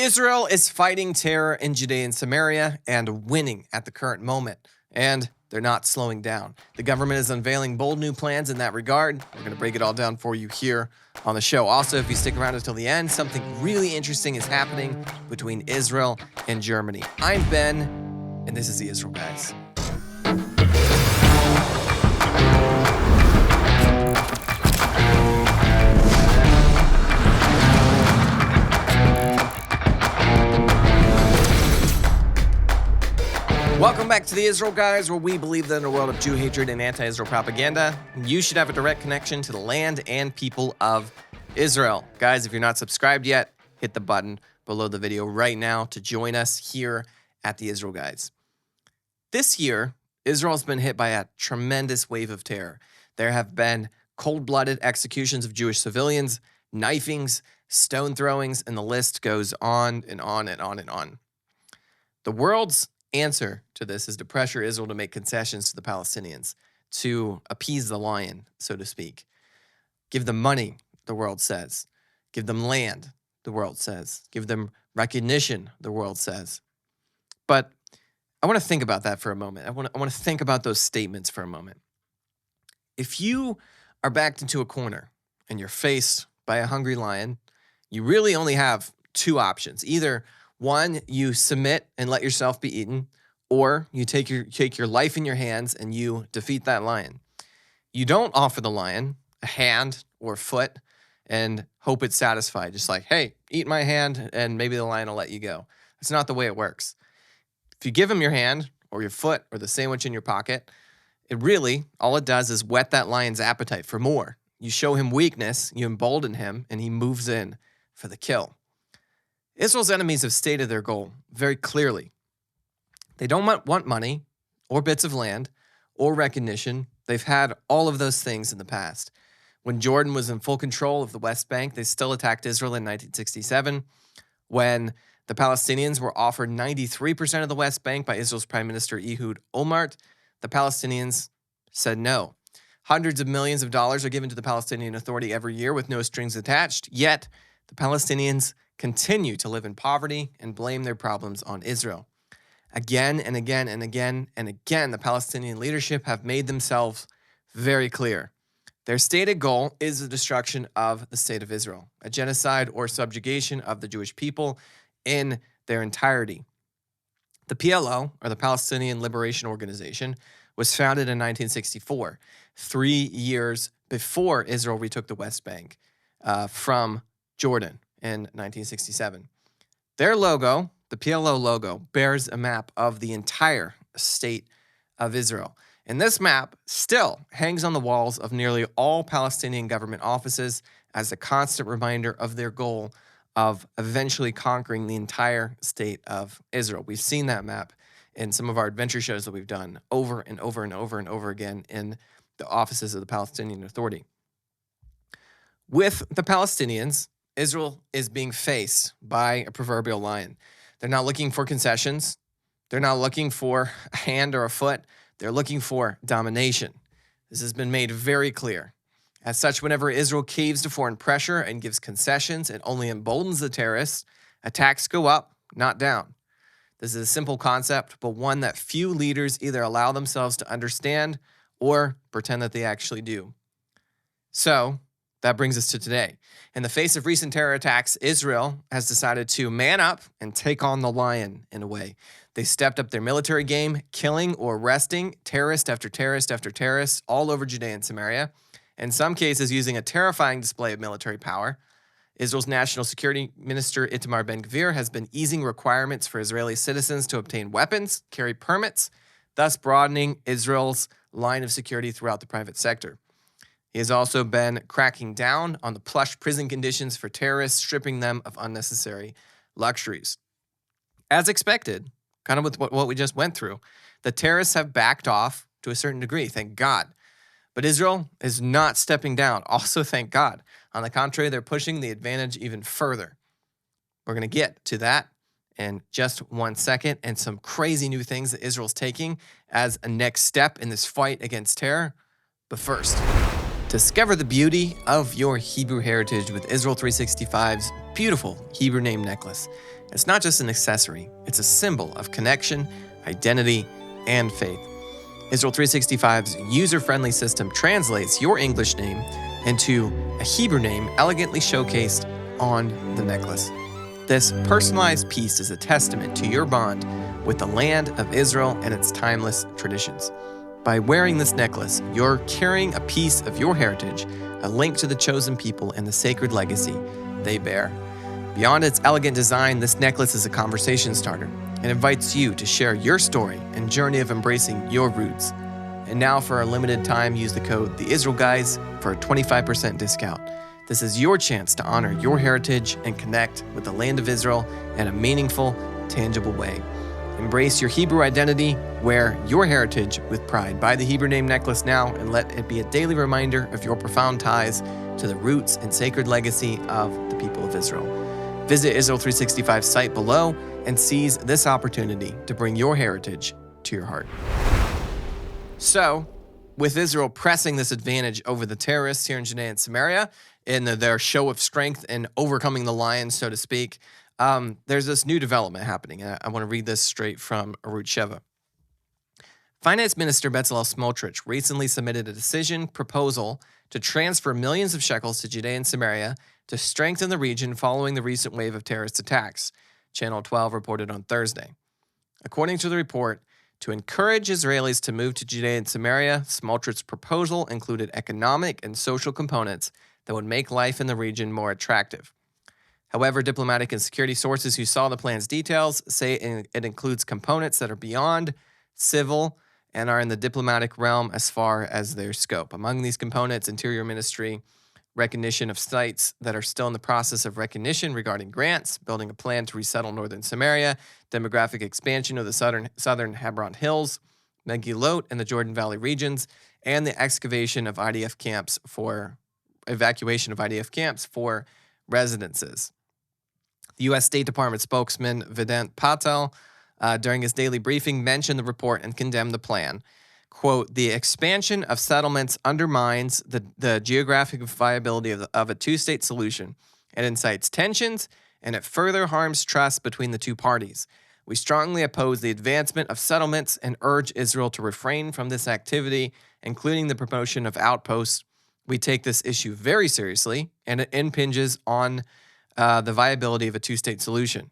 Israel is fighting terror in Judea and Samaria and winning at the current moment. And they're not slowing down. The government is unveiling bold new plans in that regard. We're going to break it all down for you here on the show. Also, if you stick around until the end, something really interesting is happening between Israel and Germany. I'm Ben, and this is the Israel Guys. Welcome back to the Israel Guys, where we believe that in a world of Jew hatred and anti-Israel propaganda, you should have a direct connection to the land and people of Israel. Guys, if you're not subscribed yet, hit the button below the video right now to join us here at the Israel Guys. This year, Israel's been hit by a tremendous wave of terror. There have been cold-blooded executions of Jewish civilians, knifings, stone throwings, and the list goes on and on and on and on. The world's answer to this is to pressure Israel to make concessions to the Palestinians, to appease the lion, so to speak. Give them money, the world says. Give them land, the world says. Give them recognition, the world says. But I want to think about that for a moment. I want to think about those statements for a moment. If you are backed into a corner and you're faced by a hungry lion, you really only have two options. Either one, you submit and let yourself be eaten, or you take your life in your hands and you defeat that lion. You don't offer the lion a hand or a foot and hope it's satisfied. Just like, hey, eat my hand and maybe the lion will let you go. That's not the way it works. If you give him your hand or your foot or the sandwich in your pocket, all it does is whet that lion's appetite for more. You show him weakness, you embolden him, and he moves in for the kill. Israel's enemies have stated their goal very clearly. They don't want money or bits of land or recognition. They've had all of those things in the past. When Jordan was in full control of the West Bank, they still attacked Israel in 1967. When the Palestinians were offered 93% of the West Bank by Israel's Prime Minister Ehud Olmert, the Palestinians said no. Hundreds of millions of dollars are given to the Palestinian Authority every year with no strings attached, yet the Palestinians continue to live in poverty and blame their problems on Israel. Again and again and again and again, the Palestinian leadership have made themselves very clear. Their stated goal is the destruction of the state of Israel, a genocide or subjugation of the Jewish people in their entirety. The PLO, or the Palestinian Liberation Organization, was founded in 1964, 3 years before Israel retook the West Bank from Jordan in 1967. Their logo, the PLO logo, bears a map of the entire state of Israel. And this map still hangs on the walls of nearly all Palestinian government offices as a constant reminder of their goal of eventually conquering the entire state of Israel. We've seen that map in some of our adventure shows that we've done over and over and over and over again in the offices of the Palestinian Authority. With the Palestinians, Israel is being faced by a proverbial lion. They're not looking for concessions. They're not looking for a hand or a foot. They're looking for domination. This has been made very clear. As such, whenever Israel caves to foreign pressure and gives concessions, it only emboldens the terrorists. Attacks go up, not down. This is a simple concept, but one that few leaders either allow themselves to understand or pretend that they actually do. So, that brings us to today. In the face of recent terror attacks, Israel has decided to man up and take on the lion in a way. They stepped up their military game, killing or arresting terrorist after terrorist after terrorist all over Judea and Samaria, in some cases using a terrifying display of military power. Israel's National Security Minister Itamar Ben-Gvir has been easing requirements for Israeli citizens to obtain weapons, carry permits, thus broadening Israel's line of security throughout the private sector. He has also been cracking down on the plush prison conditions for terrorists, stripping them of unnecessary luxuries. As expected, kind of with what we just went through, the terrorists have backed off to a certain degree, thank God. But Israel is not stepping down, also thank God. On the contrary, they're pushing the advantage even further. We're going to get to that in just 1 second and some crazy new things that Israel's taking as a next step in this fight against terror. But first, discover the beauty of your Hebrew heritage with Israel 365's beautiful Hebrew name necklace. It's not just an accessory, it's a symbol of connection, identity, and faith. Israel 365's user-friendly system translates your English name into a Hebrew name elegantly showcased on the necklace. This personalized piece is a testament to your bond with the land of Israel and its timeless traditions. By wearing this necklace, you're carrying a piece of your heritage, a link to the chosen people and the sacred legacy they bear. Beyond its elegant design, this necklace is a conversation starter and invites you to share your story and journey of embracing your roots. And now, for a limited time, use the code TheIsraelGuys for a 25% discount. This is your chance to honor your heritage and connect with the land of Israel in a meaningful, tangible way. Embrace your Hebrew identity, wear your heritage with pride. Buy the Hebrew name necklace now and let it be a daily reminder of your profound ties to the roots and sacred legacy of the people of Israel. Visit Israel 365's site below and seize this opportunity to bring your heritage to your heart. So, with Israel pressing this advantage over the terrorists here in Judea and Samaria, in their show of strength and overcoming the lions, so to speak, there's this new development happening. I want to read this straight from Arut Sheva. Finance Minister Bezalel Smotrich recently submitted a decision proposal to transfer millions of shekels to Judea and Samaria to strengthen the region following the recent wave of terrorist attacks, Channel 12 reported on Thursday. According to the report, to encourage Israelis to move to Judea and Samaria, Smotrich's proposal included economic and social components that would make life in the region more attractive. However, diplomatic and security sources who saw the plan's details say it includes components that are beyond civil and are in the diplomatic realm as far as their scope. Among these components, Interior Ministry recognition of sites that are still in the process of recognition regarding grants, building a plan to resettle northern Samaria, demographic expansion of the southern Hebron Hills, Megillot, and the Jordan Valley regions, and the evacuation of IDF camps for residences. The U.S. State Department spokesman Vedant Patel, during his daily briefing, mentioned the report and condemned the plan. Quote, the expansion of settlements undermines the geographic viability of a two-state solution. It incites tensions, and it further harms trust between the two parties. We strongly oppose the advancement of settlements and urge Israel to refrain from this activity, including the promotion of outposts. We take this issue very seriously, and it impinges on the viability of a two-state solution,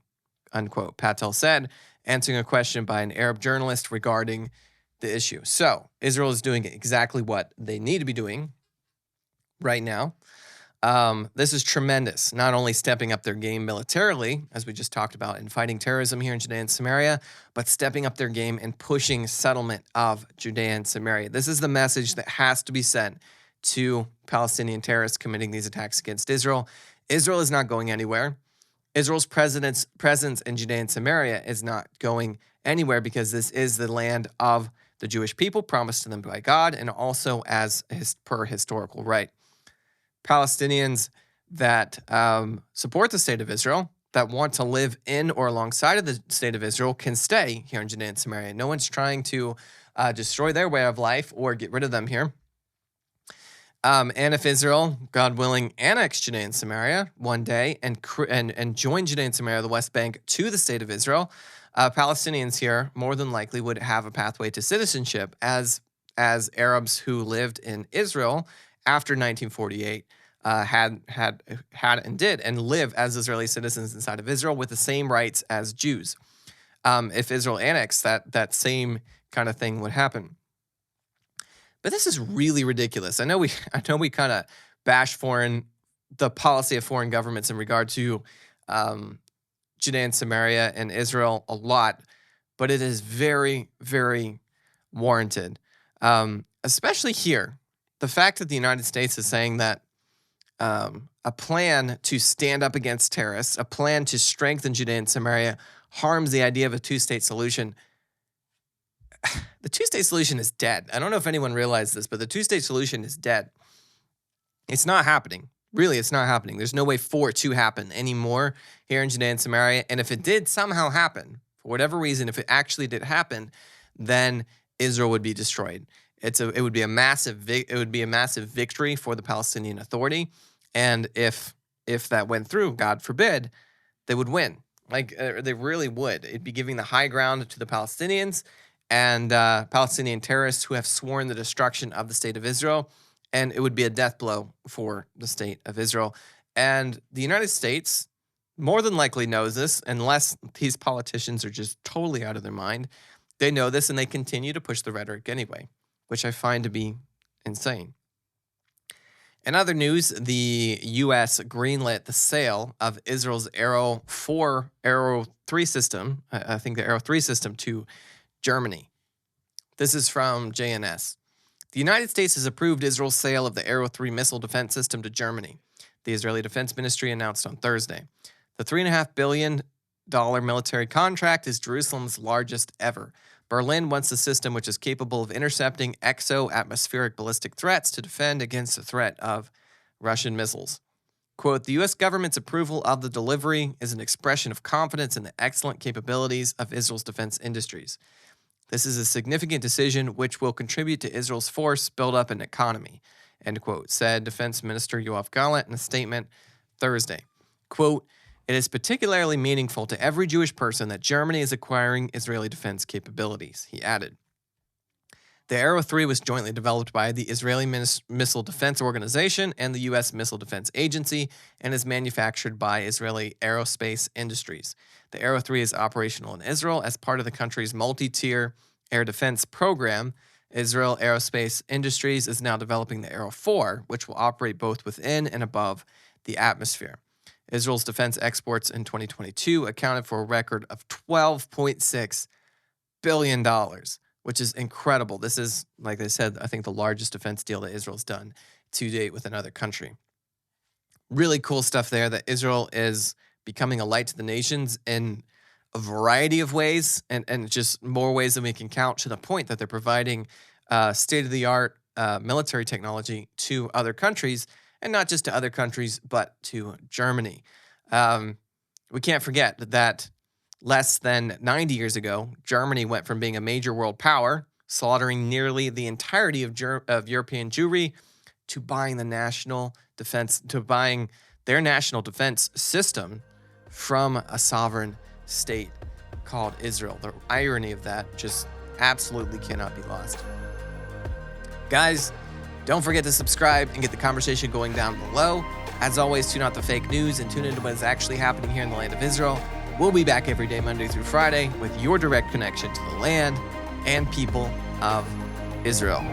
unquote, Patel said, answering a question by an Arab journalist regarding the issue. So, Israel is doing exactly what they need to be doing right now. This is tremendous, not only stepping up their game militarily, as we just talked about, in fighting terrorism here in Judea and Samaria, but stepping up their game and pushing settlement of Judea and Samaria. This is the message that has to be sent to Palestinian terrorists committing these attacks against Israel. Israel is not going anywhere. Israel's presence in Judea and Samaria is not going anywhere because this is the land of the Jewish people promised to them by God and also as per historical right. Palestinians that support the state of Israel, that want to live in or alongside of the state of Israel, can stay here in Judea and Samaria. No one's trying to destroy their way of life or get rid of them here. And if Israel, God willing, annexed Judea and Samaria one day and joined Judea and Samaria, the West Bank, to the state of Israel, Palestinians here more than likely would have a pathway to citizenship as Arabs who lived in Israel after 1948 had and did and live as Israeli citizens inside of Israel with the same rights as Jews. If Israel annexed, that same kind of thing would happen. But this is really ridiculous. I know we kind of bash the policy of foreign governments in regard to Judea and Samaria and Israel a lot, but it is very, very warranted. Especially here, the fact that the United States is saying that a plan to stand up against terrorists, a plan to strengthen Judea and Samaria, harms the idea of a two-state solution. The two-state solution is dead. I don't know if anyone realized this, but the two-state solution is dead. It's not happening. Really, it's not happening. There's no way for it to happen anymore here in Judea and Samaria. And if it did somehow happen, for whatever reason, if it actually did happen, then Israel would be destroyed. It would be a massive victory for the Palestinian Authority. And if that went through, God forbid, they would win. They really would. It'd be giving the high ground to the Palestinians and Palestinian terrorists who have sworn the destruction of the state of Israel. And it would be a death blow for the state of Israel. And the United States more than likely knows this, unless these politicians are just totally out of their mind. They know this and they continue to push the rhetoric anyway, which I find to be insane. In other news, the U.S. greenlit the sale of Israel's Arrow 3 system, I think the Arrow 3 system, to Germany. This is from JNS. The United States has approved Israel's sale of the Arrow 3 missile defense system to Germany, the Israeli Defense Ministry announced on Thursday. The $3.5 billion military contract is Jerusalem's largest ever. Berlin wants a system which is capable of intercepting exo-atmospheric ballistic threats to defend against the threat of Russian missiles. Quote, the U.S. government's approval of the delivery is an expression of confidence in the excellent capabilities of Israel's defense industries. This is a significant decision which will contribute to Israel's force buildup and economy, end quote, said Defense Minister Yoav Gallant in a statement Thursday. Quote, it is particularly meaningful to every Jewish person that Germany is acquiring Israeli defense capabilities, he added. The Arrow 3 was jointly developed by the Israeli Missile Defense Organization and the U.S. Missile Defense Agency and is manufactured by Israeli Aerospace Industries. The Arrow 3 is operational in Israel as part of the country's multi-tier air defense program. Israel Aerospace Industries is now developing the Arrow 4, which will operate both within and above the atmosphere. Israel's defense exports in 2022 accounted for a record of $12.6 billion, which is incredible. This is, like I said, I think the largest defense deal that Israel's done to date with another country. Really cool stuff there that Israel is becoming a light to the nations in a variety of ways and just more ways than we can count, to the point that they're providing state-of-the-art military technology to other countries. And not just to other countries, but to Germany. We can't forget that less than 90 years ago, Germany went from being a major world power, slaughtering nearly the entirety of European Jewry, to buying their national defense system from a sovereign state called Israel. The irony of that just absolutely cannot be lost. Guys, don't forget to subscribe and get the conversation going down below. As always, tune out the fake news and tune into what is actually happening here in the land of Israel. We'll be back every day, Monday through Friday, with your direct connection to the land and people of Israel.